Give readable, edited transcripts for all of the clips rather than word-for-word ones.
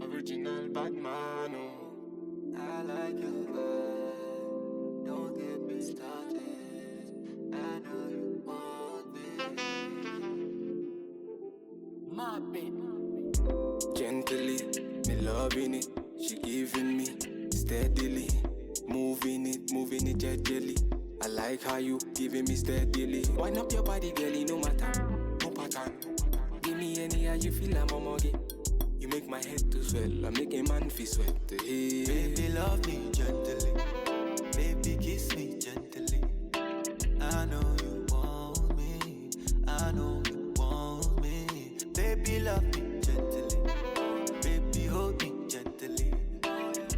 Original bad man, oh. I like your vibe. Don't get me started. I know you want me. My baby. Gently, me loving it. She giving me steadily. Moving it gently. I like how you giving me steadily. Wind up your body, girlie, no matter, no pattern. Give me any how you feel, I'm a muggy. You make my head to swell, I make a man feel sweat. Hey. Baby, love me gently. Baby, kiss me gently. I know you want me. I know you want me. Baby, love me gently. Baby, hold me gently.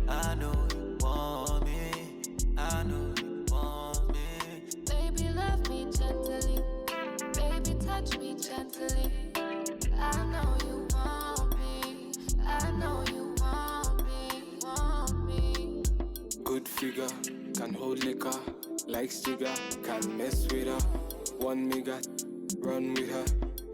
I know you want me. I know you want me. Baby, love me gently. Baby, touch me gently. I know you want me. I know you want me. Good figure, can hold liquor. Likes jigger, can mess with her. One me got, run with her.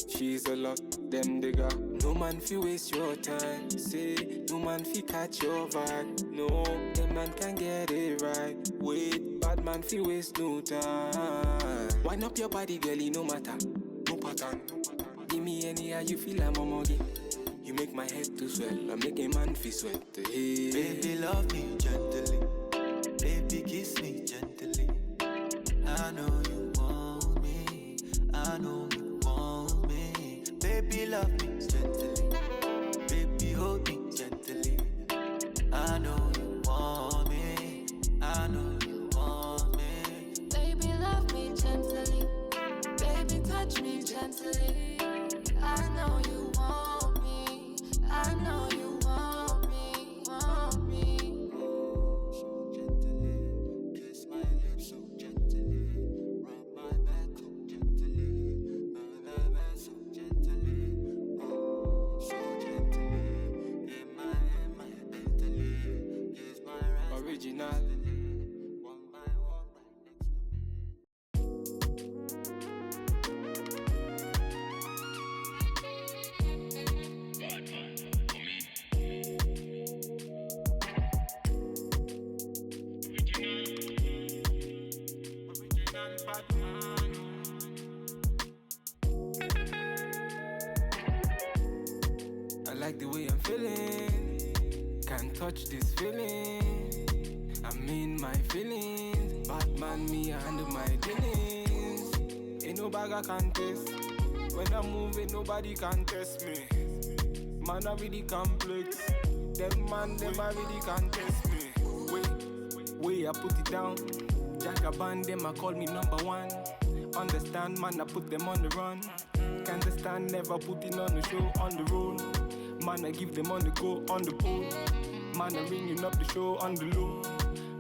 She's a lot, them digger. No man fi waste your time. Say, no man fi catch your vibe. No, them man can get it right. Wait, bad man fi waste no time. Wind up your body, girlie, no matter, no pattern. Give me any how you feel, I'm a muggy. You make my head to swell, I make a man feel sweat. Hey. Baby, love me gently. Baby, kiss me gently. I know you want me. I know you want me. Baby, love me gently. Baby, hold me gently. I know you want me. I know you want me. Baby, love me gently. Baby, touch me gently. I know you want me. I know you want me. So gently, kiss my lips so gently, rub my back so gently, my back so gently, oh so gently, in my Bentley, kiss my right Original. one by one right next to me. Original bad man. I like the way I'm feeling. Can't touch this feeling. I'm in my feelings. Batman, me, I handle my dealings. Ain't no bag I can test. When I'm moving, nobody can test me. Man, I really complex. Them man, them I really can test me. Way I put it down. Jagaban, them I call me number one. Understand, man, I put them on the run. Can't understand, never putting on the show, on the road. Man, I give them on the go, on the pole. Man, I ringing up the show on the low.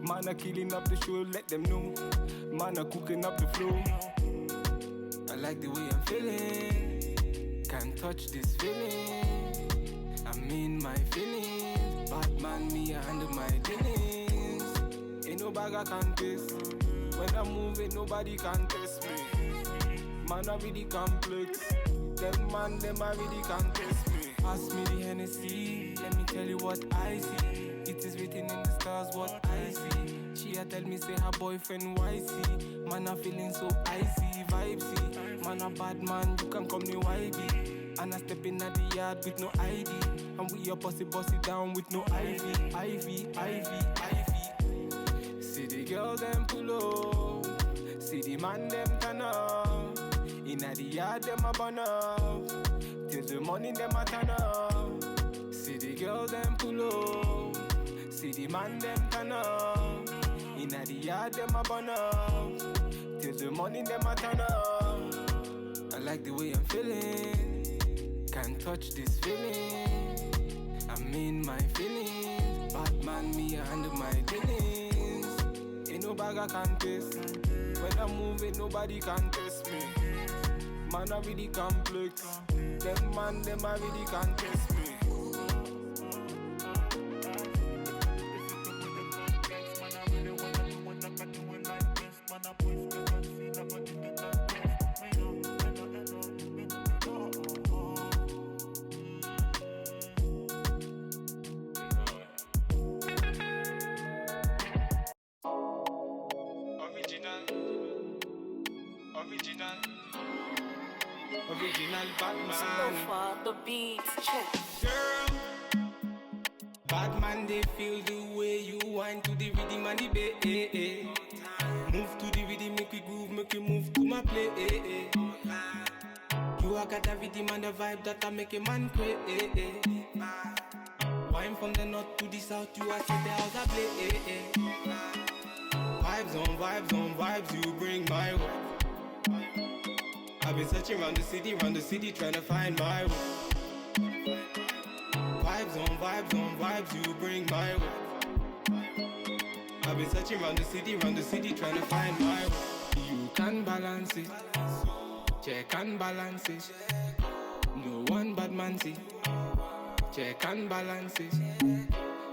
Man, I killing up the show, let them know. Man, I cooking up the flow. I like the way I'm feeling. Can't touch this feeling. I'm in my feelings. Batman, me, I handle my dealings. Ain't no bag I can test. When I'm moving, nobody can test me. Man, I really complex. Them man, them I really can test me. Pass me the Hennessy, let me tell you what I see. It is written in the stars what I see. She a tell me say her boyfriend YC. Man, I feeling so icy, vibesy. Man, a bad man, you can call me YB. And I step in at the yard with no ID. And we a bossy down with no Ivy. See the girl them pull up. See the man them turn up. Inna the yard them a burn up. Till the morning them a turn up. See the girl them pull up. See the man them turn up. Inna the yard them a burn up. Till the morning them a turn up. I like the way I'm feeling. Can't touch this feeling. I'm in my feelings. Batman, me, I handle my dealings. Ain't no bag I can test. When I'm moving, nobody can test me. Man, I really complex. Them man, them I really can test me. Original bad man. So far, the beats check. Girl, bad man, they feel the way you whine to the rhythm and the bass. Move to the rhythm, make we groove, make we move to my play. You are got the rhythm and the vibe that I make a man pray. Wine from the north to the south, you are set the house I play. Vibes on vibes on vibes, you bring my way. I've been searching round the city, trying to find my way. Vibes on vibes, you bring my way. I've been searching round the city, trying to find my way. You can balance it, check and balance it. No one bad man see, check and balance it.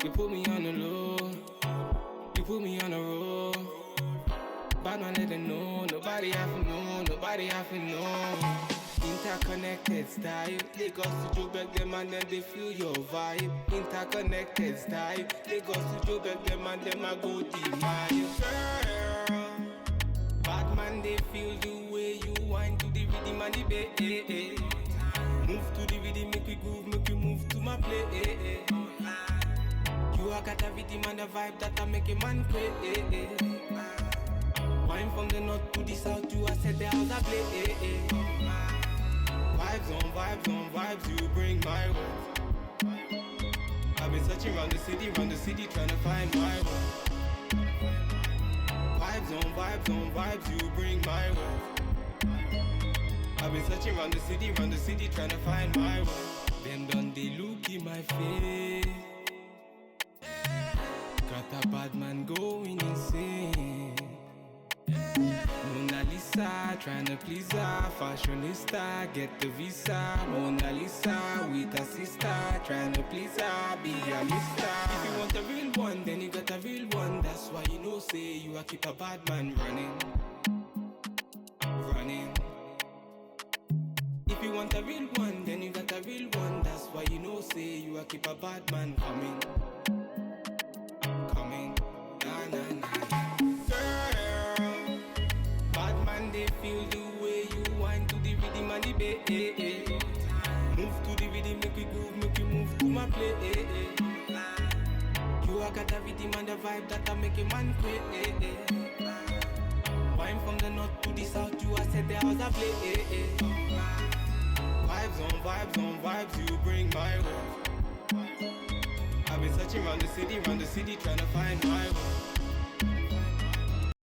You put me on the low, you put me on the road. Bad man let them know, nobody have to know, nobody have to know. Interconnected style, Lagos to Joburg, them and them they feel your vibe. Interconnected style, Lagos to Joburg, them and them I go the mile. Girl, bad man they feel the way you whine to the rhythm and the bass. Move to the rhythm, make we groove, make we move to my play. You are got the rhythm and the vibe that I make a man pray. Wine from the north to the south, you are set the house I play. Vibes on vibes, you bring my way. I've been searching round the city, trying to find my way. Vibes on vibes, you bring my way. I've been searching round the city, trying to find my way. Them done they look in my face. Got a bad man going insane. Mona Lisa, tryna please her, fashionista, get the visa. Mona Lisa, with her sister, tryna please her, be a mister. If you want a real one, then you got a real one. That's why you know, say you a keep a bad man running. If you want a real one, then you got a real one. That's why you know, say you a keep a bad man coming. Nah, nah, nah. They feel the way you whine to the rhythm and the bass. Move to the rhythm, make we groove, make we move to my play. You are got the rhythm and the vibe that I make a man pray. Wine from the north to the south, you are set the house I play. Vibes on vibes, you bring my way. I've been searching round the city, trying to find